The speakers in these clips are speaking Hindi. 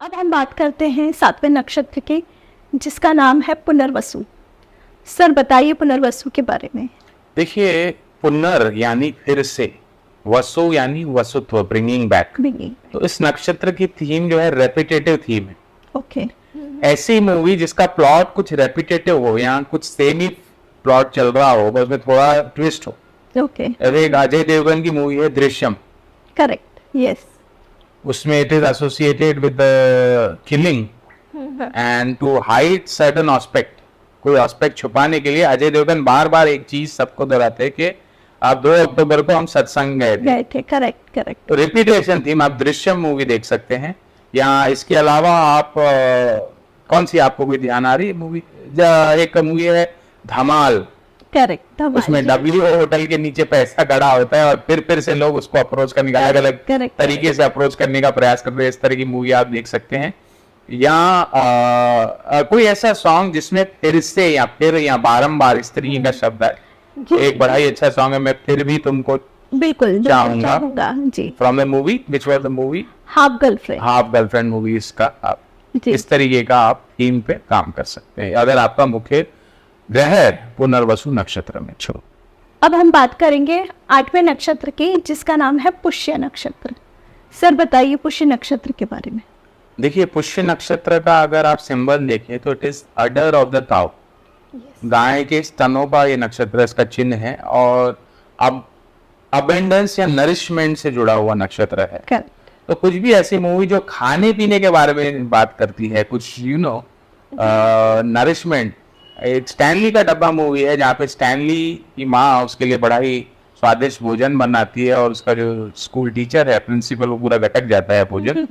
अब हम बात करते हैं 7वें नक्षत्र की, जिसका नाम है पुनर्वसु। सर बताइए पुनर्वसु के बारे में। देखिए, पुनर यानी फिर से, वसु यानी वसुत्व, ब्रिंगिंग बैक। तो इस नक्षत्र की थीम जो है रेपिटेटिव थीम है। ओके। ऐसी मूवी जिसका प्लॉट कुछ रेपिटेटिव हो या कुछ सेम ही प्लॉट चल रहा हो, बस में थोड़ा ट्विस्ट हो। ओके। एक अजय देवगन की मूवी है दृश्यम। Correct, yes. उसमें it is associated with killing and to hide certain aspect. कोई एस्पेक्ट छुपाने के लिए अजय देवगन बार बार एक चीज सबको दोहराते हैं कि आप 2 अक्टूबर को हम सत्संग गए थे। Correct correct. तो रिपीटेशन थीम, आप दृश्यम मूवी देख सकते हैं। या इसके अलावा आप कौन सी आपको कोई ध्यान आ रही है मूवी? एक मूवी है धमाल। करेक्ट। उसमें W होटल के नीचे पैसा गड़ा होता है और फिर से लोग उसको अप्रोच करने का अलग अलग तरीके से अप्रोच करने का प्रयास करते हैं। इस तरह की मूवी आप देख सकते हैं। या कोई ऐसा सॉन्ग जिसमें फिर से या फिर या बारंबार इस तरीके का शब्द है। एक बड़ा ही अच्छा सॉन्ग है, मैं फिर भी तुमको बिल्कुल चाहूंगा जी, from the movie which was the movie Half Girlfriend movie. इसका आप इस तरीके का आप थीम पे काम कर सकते हैं अगर आपका मुख्य ग्रह पुनर्वसु नक्षत्र में छो। अब हम बात करेंगे 8वें नक्षत्र की, जिसका नाम है पुष्य नक्षत्र। सर बताइए पुष्य नक्षत्र के बारे में। देखिए, पुष्य नक्षत्र का अगर आप सिंबल देखें तो it is udder of the cow. गाय के स्तनों का ये नक्षत्र इसका चिन्ह है और अब अबेंडेंस या नरिशमेंट से जुड़ा हुआ नक्षत्र है। तो कुछ भी ऐसी मूवी जो खाने पीने के बारे में बात करती है, कुछ नरिशमेंट। एक स्टैनली का डब्बा मूवी है जहाँ पे स्टैनली की माँ उसके लिए बड़ा ही स्वादिष्ट भोजन बनाती है और उसका जो स्कूल टीचर है प्रिंसिपल, वो पूरा गटक जाता है भोजन।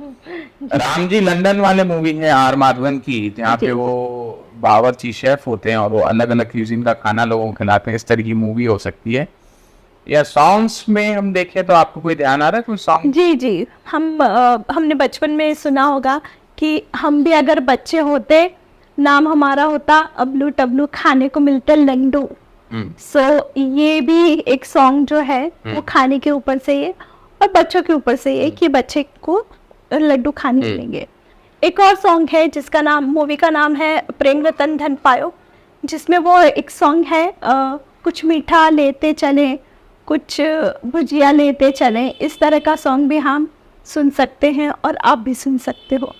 रामजी लंदन वाले मूवी है आर माधवन की, जहाँ पे वो बावर्ची शेफ होते हैं और वो अलग अलग क्यूजिन का खाना लोगों को खिलाते हैं। इस तरह की मूवी हो सकती है। या सॉन्ग्स में हम देखें तो आपको कोई ध्यान आ रहा है कोई सॉन्ग? जी, हमने बचपन में सुना होगा कि हम भी अगर बच्चे होते, नाम हमारा होता अबलू टबलू, खाने को मिलते लड्डू। सो ये भी एक सॉन्ग जो है वो खाने के ऊपर से है और बच्चों के ऊपर से है कि बच्चे को लड्डू खाने मिलेंगे। एक और सॉन्ग है जिसका नाम, मूवी का नाम है प्रेम रतन धन पायो, जिसमें वो एक सॉन्ग है कुछ मीठा लेते चले, कुछ भुजिया लेते चले। इस तरह का सॉन्ग भी हम सुन सकते हैं और आप भी सुन सकते हो।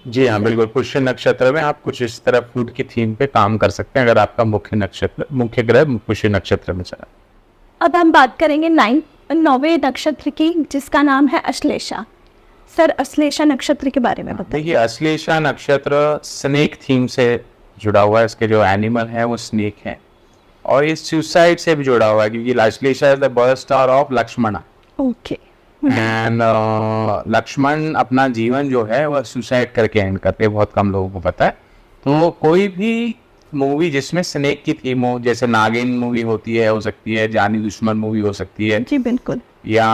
जी हाँ, बिल्कुल। पुष्य नक्षत्र में आप कुछ इस तरह फूड की थीम पे काम कर सकते हैं अगर आपका मुख्य ग्रह पुष्य नक्षत्र में चला। अब हम बात करेंगे 9वें नक्षत्र की, जिसका नाम है अश्लेषा। सर अश्लेषा नक्षत्र के बारे में बताइए। देखिए, अश्लेषा नक्षत्र स्नेक थीम से जुड़ा हुआ है। इसके जो एनिमल है वो स्नेक है और ये सुसाइड से भी जुड़ा हुआ है क्योंकि Ashlesha is the birth star of Lakshmana. Okay. And Lakshman अपना जीवन जो है वह सुसाइड करके एंड करते हैं, बहुत कम लोगों को पता है। तो कोई भी मूवी जिसमें स्नेक की थीम हो, जैसे नागिन मूवी होती है, हो सकती है जानी दुश्मन मूवी हो सकती है जी बिल्कुल, या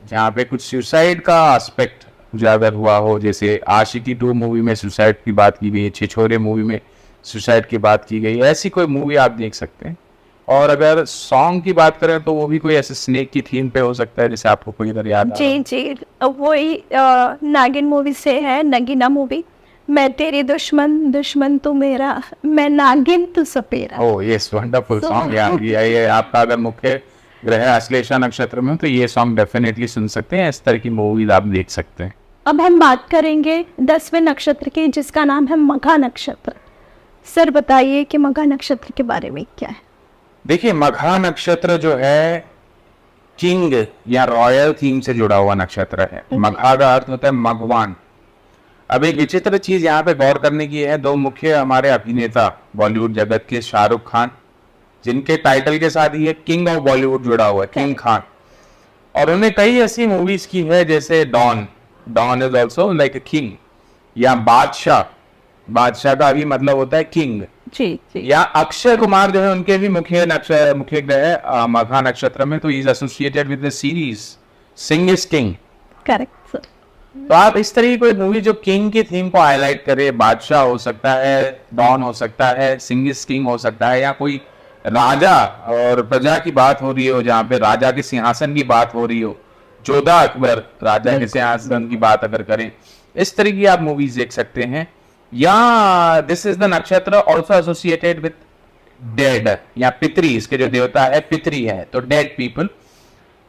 जहाँ पे कुछ सुसाइड का एस्पेक्ट उजागर हुआ हो, जैसे आशिकी 2 मूवी में सुसाइड की बात की गई है, छिछोरे मूवी में सुसाइड की बात की गई है। ऐसी कोई मूवी आप देख सकते हैं। और अगर सॉन्ग की बात करें तो वो भी कोई ऐसे स्नेक की थीम पे हो सकता है, जैसे आपको कोई इधर याद जी वही नागिन मूवी से है, नगीना मूवी। मैं तेरी दुश्मन दुश्मन तू मेरा, मैं नागिन तू सपेरा। Oh yes, wonderful song. ये आपका अगर मुख्य ग्रह अश्लेषा नक्षत्र में तो ये सॉन्ग डेफिनेटली सुन सकते हैं। इस तरह की मूवीज आप देख सकते हैं। अब हम बात करेंगे 10वें नक्षत्र की, जिसका नाम है मघा नक्षत्र। सर बताइए कि मघा नक्षत्र के बारे में क्या है। देखिए, मघा नक्षत्र जो है किंग या रॉयल थीम से जुड़ा हुआ नक्षत्र है। मघा का अर्थ होता है मघवान। अब एक विचित्र चीज यहाँ पे गौर करने की है, 2 मुख्य हमारे अभिनेता बॉलीवुड जगत के, शाहरुख खान, जिनके टाइटल के साथ ही किंग ऑफ बॉलीवुड जुड़ा हुआ है, किंग खान। और उन्होंने कई ऐसी मूवीज की है जैसे Don is also like a king, या बादशाह का भी मतलब होता है किंग। जी। या अक्षय कुमार जो है उनके भी मुख्य ग्रह मघा नक्षत्र में, तो is associated with the series Singh is king. Correct sir. तो आप इस तरह की कोई मूवी जो किंग की थीम को हाईलाइट करे, बादशाह हो सकता है, डॉन हो सकता है, सिंग इज किंग हो सकता है, या कोई राजा और प्रजा की बात हो रही हो, जहाँ पे राजा के सिंहासन की बात हो रही हो, जोधा अकबर राजा के सिंहासन की बात अगर करें, इस तरह की आप मूवीज देख सकते हैं। या दिस इज द नक्षत्र ऑल्सो एसोसिएटेड विद डेड या पितरी, इसके जो देवता है पितरी है, तो डेड पीपल।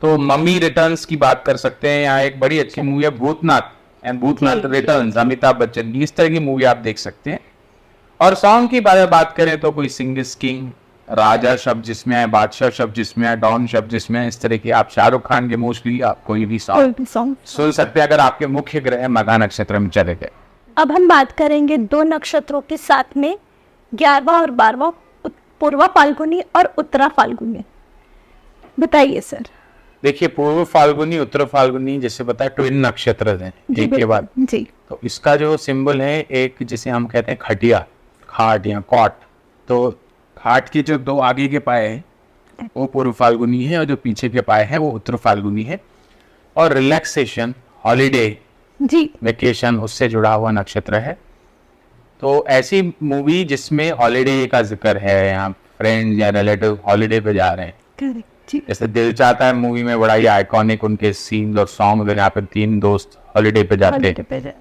तो मम्मी रिटर्न्स की बात कर सकते हैं, यहाँ एक बड़ी अच्छी मूवी है भूतनाथ एंड भूतनाथ रिटर्न्स, अमिताभ बच्चन की, इस तरह की मूवी आप देख सकते हैं। और सॉन्ग की बात करें तो कोई सिंग इज किंग, राजा शब्द जिसमें है, बादशाह शब्द जिसमें है, डॉन शब्द जिसमें है, इस तरह के आप शाहरुख खान के मोस्टली आप कोई भी सॉन्ग सुन सकते हैं अगर आपके मुख्य ग्रह मघा नक्षत्र में चले गए। अब हम बात करेंगे 2 नक्षत्रों के साथ में 11वां और 12वां, पूर्वा फाल्गुनी और उत्तरा फाल्गुनी। बताइए सर। देखिए पूर्व फाल्गुनी उत्तर फाल्गुनी जैसे बताया ट्विन नक्षत्र हैं एक के बाद जी। तो इसका जो सिंबल है एक जिसे हम कहते हैं खटिया, खाट या कॉट, तो खाट के जो 2 आगे के पाए हैं वो पूर्व फाल्गुनी है और जो पीछे के पाए हैं वो उत्तर फाल्गुनी है। और रिलैक्सेशन, हॉलीडे जी, वेकेशन, उससे जुड़ा हुआ नक्षत्र है। तो ऐसी मूवी जिसमें हॉलीडे का जिक्र है, यहाँ फ्रेंड्स या रिलेटिव हॉलीडे पे जा रहे हैं, करेक्ट जी। जैसे दिल चाहता है मूवी में बड़ा ही आइकॉनिक उनके सीन्स और सॉन्ग, यहाँ पे 3 दोस्त हॉलीडे पे जाते हैं।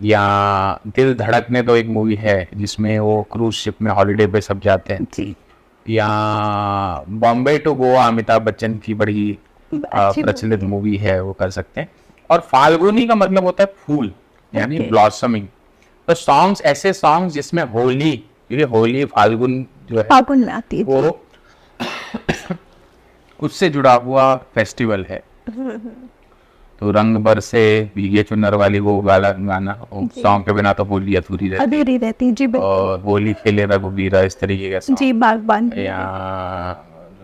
या दिल धड़कने तो एक मूवी है जिसमें वो क्रूज शिप में हॉलीडे पे सब जाते हैं जी। या बॉम्बे टू गोवा अमिताभ बच्चन की बड़ी प्रचलित मूवी है, वो कर सकते हैं। और फाल्गुनी का मतलब होता है फूल यानी ब्लॉसमिंग। तो सॉन्ग्स, ऐसे सॉन्ग्स जिसमें होली, क्योंकि होली फाल्गुन जो है फाल्गुन में आती है वो उससे जुड़ा हुआ फेस्टिवल है। तो रंग बरसे भीगे चुनर वाली वो वाला गाना, सॉन्ग के बिना तो होली अधूरी रहती अधूरी रहती जी। और होली खेले रघुबीरा, इस तरीके का जी, बागबान या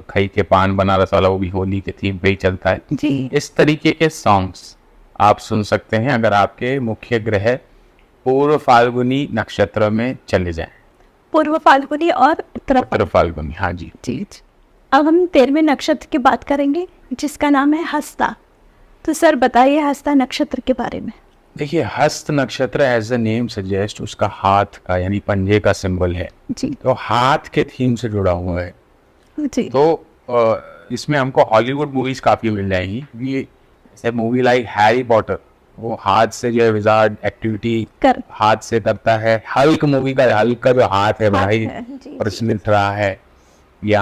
खई के पान बनारस वाला, वो भी होली के थीम पे ही चलता है जी। इस तरीके के सॉन्ग्स आप सुन सकते हैं अगर आपके मुख्य ग्रह पूर्व फाल्गुनी नक्षत्र में चले जाएं। पूर्व फाल्गुनी और उत्तर फाल्गुनी, हाँ जी जी। अब हम 13वें नक्षत्र की बात करेंगे जिसका नाम है हस्ता। तो सर बताइए हस्ता नक्षत्र के बारे में। देखिए हस्त नक्षत्र एज द नेम सजेस्ट उसका हाथ का यानी पंजे का सिंबल है जी। तो हाथ के थीम से जुड़ा हुआ है। जी। तो इसमें हमको हॉलीवुड मूवीज काफी मिल जाएंगी। ये जैसे मूवी लाइक हैरी पॉटर, वो हाथ से जो है विजार्ड एक्टिविटी हाथ से करता है। हल्क मूवी का हल्क का जो हाथ है भाई प्रचलित रहा है। या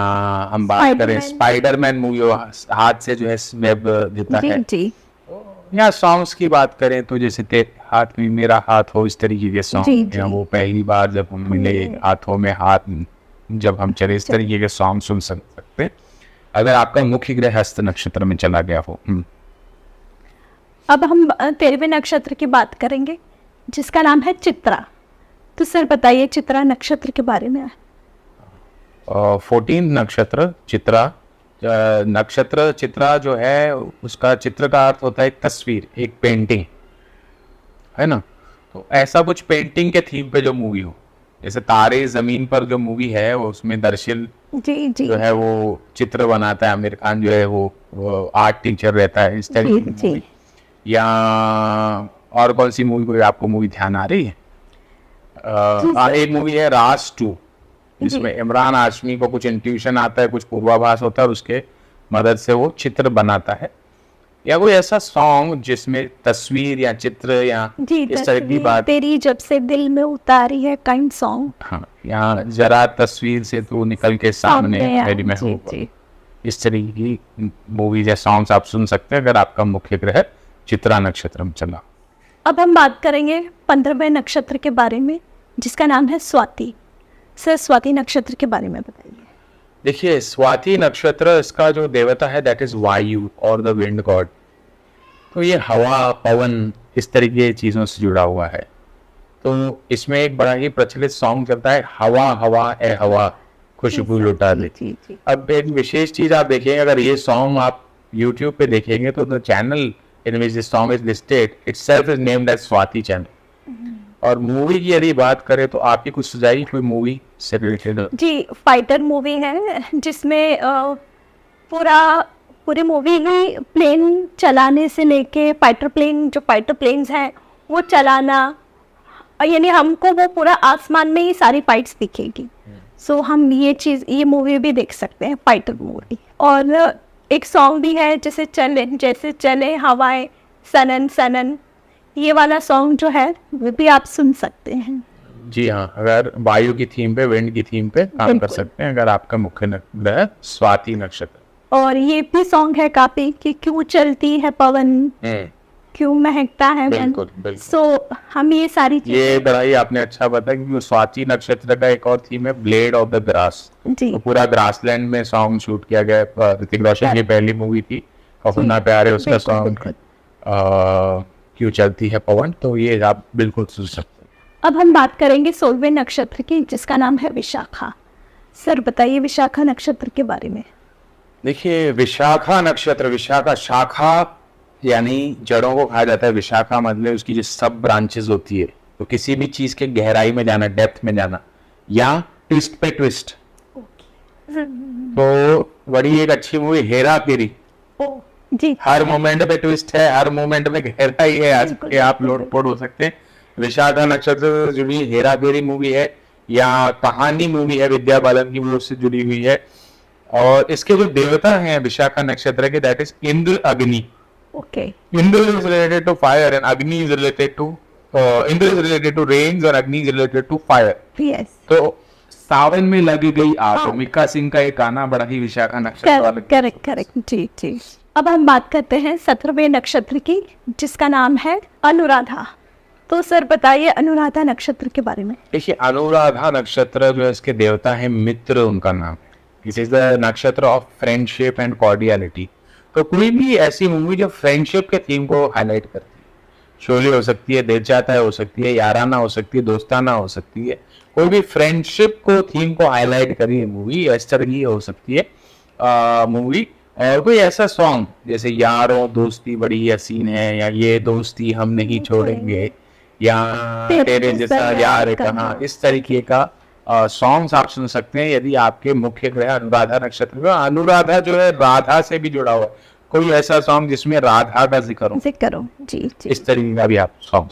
हम बात करें स्पाइडरमैन मूवी, हाथ से जो है वेब देता है जी। या सॉन्ग्स की बात करें तो जैसे तेरे हाथ में मेरा हाथ हो, इस तरीके के सॉन्ग, या वो पहली बार जब हम मिले हाथों में हाथ जब हम चले, इस तरीके के सॉन्ग सुन सकते हैं अगर आपका मुख्य ग्रह हस्त नक्षत्र में चला गया हो। अब हम 13वें नक्षत्र की बात करेंगे जिसका नाम है चित्रा। तो सर बताइए चित्रा नक्षत्र के बारे में। 14 नक्षत्र चित्रा नक्षत्र, चित्रा जो है उसका चित्र का अर्थ होता है एक तस्वीर, एक पेंटिंग, है ना। तो ऐसा कुछ पेंटिंग के थीम पे जो मूवी हो, जैसे तारे जमीन पर जो मूवी है वो उसमें दर्शिल जी जी जो है वो चित्र बनाता है, आमिर खान जो है वो आर्ट टीचर रहता है, इस तरह की मूवी। या और कौन सी मूवी, कोई आपको मूवी ध्यान आ रही है? एक मूवी है राज 2 जिसमें इमरान हाशमी को कुछ इंट्यूशन आता है, कुछ पूर्वाभास होता है और उसके मदद से वो चित्र बनाता है। या कोई ऐसा सॉन्ग जिसमें तस्वीर या चित्र या इस तरह की बात, तेरी जब से दिल में उतारी है काइंड सॉन्ग, हाँ, या जरा तस्वीर से तू निकल के सामने मेरी में हो, इस तरह की मूवीज या सॉन्ग्स आप सुन सकते हैं अगर आपका मुख्य ग्रह चित्रा नक्षत्र में चला। अब हम बात करेंगे 15वें नक्षत्र के बारे में जिसका नाम है स्वाति। सर स्वाति नक्षत्र के बारे में बताइए। देखिए स्वाति नक्षत्र, इसका जो देवता है दैट इज वायु और द विंड गॉड। तो ये हवा, पवन, इस तरीके की चीजों से जुड़ा हुआ है। तो इसमें एक बड़ा ही प्रचलित सॉन्ग चलता है, हवा हवा ए हवा खुशबू लुटा दे। अब एक विशेष चीज आप देखेंगे, अगर ये सॉन्ग आप YouTube पे देखेंगे तो the channel in which this song is listed itself is named as Swati channel. और मूवी की यदि बात करें तो आपकी कुछ सुझाई कोई मूवी से रिलेटेड? जी, फाइटर मूवी है जिसमें पूरी मूवी ही प्लेन चलाने से लेके फाइटर प्लेन्स हैं वो चलाना, यानी हमको वो पूरा आसमान में ही सारी फाइट्स दिखेगी। सो हम ये मूवी भी देख सकते हैं, फाइटर मूवी। और एक सॉन्ग भी है जैसे चले हवाएं सनन सनन, ये वाला सॉन्ग जो है वो भी आप सुन सकते हैं। जी हाँ, अगर वायु की थीम पे, विंड की थीम पे काम कर बिल्कुल। सकते हैं, अगर आपका मुख्य ग्रह स्वाति नक्षत्र। और ये भी सॉन्ग है काफी कि क्यों चलती है पवन, क्यों महकता है वन। बिल्कुल, बिल्कुल। सो हम ये सारी ये चीजें बड़ा ही आपने अच्छा बताया, क्योंकि स्वाति नक्षत्र का एक और थीम है ब्लेड ऑफ द ग्रास। जी तो पूरा ग्रासलैंड में सॉन्ग शूट किया गया है। ऋतिक रोशन की पहली मूवी थी अपना प्यार है, उसका बिल्कुल, सॉन्ग बिल्कुल। क्यों चलती है पवन, तो ये आप बिल्कुल सुन सकते हैं। अब हम बात करेंगे 16वें नक्षत्र की, जिसका नाम है विशाखा। सर बताइए विशाखा नक्षत्र के बारे में। देखिए, विशाखा नक्षत्र, विशाखा शाखा यानी जड़ों को कहा जाता है, विशाखा मतलब उसकी जो सब ब्रांचेस होती है, तो किसी भी चीज के गहराई में जाना, डेप्थ में जाना, या ट्विस्ट पे ट्विस्ट। तो बड़ी एक अच्छी मूवी हेरा फेरी, जी हर मोमेंट पे ट्विस्ट है, हर मोमेंट में गहराई है, आज के आप लोटपोट हो सकते हैं। विशाखा नक्षत्र से जुड़ी हेरा फेरी मूवी है, या कहानी मूवी है, विद्या बालन की वो से जुड़ी हुई है। और इसके जो देवता हैं विशाखा नक्षत्र के, that is Indra Agni. Okay Indra is related to fire and Agni is related to Indra is related to rains और Agni is related to fire. Yes तो सावन में लगी गई आग, तो मिक्का सिंह का एक गाना बड़ा ही विशाखा नक्षत्र वाला। करेक्ट करेक्ट जी जी। अब हम बात करते हैं 17वें नक्षत्र की, जिसका नाम है अनुराधा। तो सर बताइए अनुराधा नक्षत्र के बारे में। देखिए, अनुराधा नक्षत्र जो है इसके देवता है मित्र, उनका नाम है। दिस इज द नक्षत्र ऑफ फ्रेंडशिप एंड कॉर्डियलिटी। तो कोई भी ऐसी मूवी जो फ्रेंडशिप के थीम को हाईलाइट करती है, शोले हो सकती है, दिल चाहता है हो सकती है, याराना हो सकती है, दोस्ताना हो सकती है, कोई भी फ्रेंडशिप को थीम को हाईलाइट करी है मूवी, इस तरह की हो सकती है मूवी। और कोई ऐसा सॉन्ग जैसे यारों दोस्ती बड़ी हसीन है, या ये दोस्ती हम नहीं छोड़ेंगे, या तेरे जैसा यार कहाँ, इस तरीके का सॉन्ग्स आप सुन सकते हैं यदि आपके मुख्य ग्रह अनुराधा नक्षत्र में। अनुराधा जो है राधा से भी जुड़ा हुआ है, कोई ऐसा सॉन्ग जिसमें राधा का जिक्र हो, जिक्र करो जी जी। इस तरीके का भी आप सॉन्ग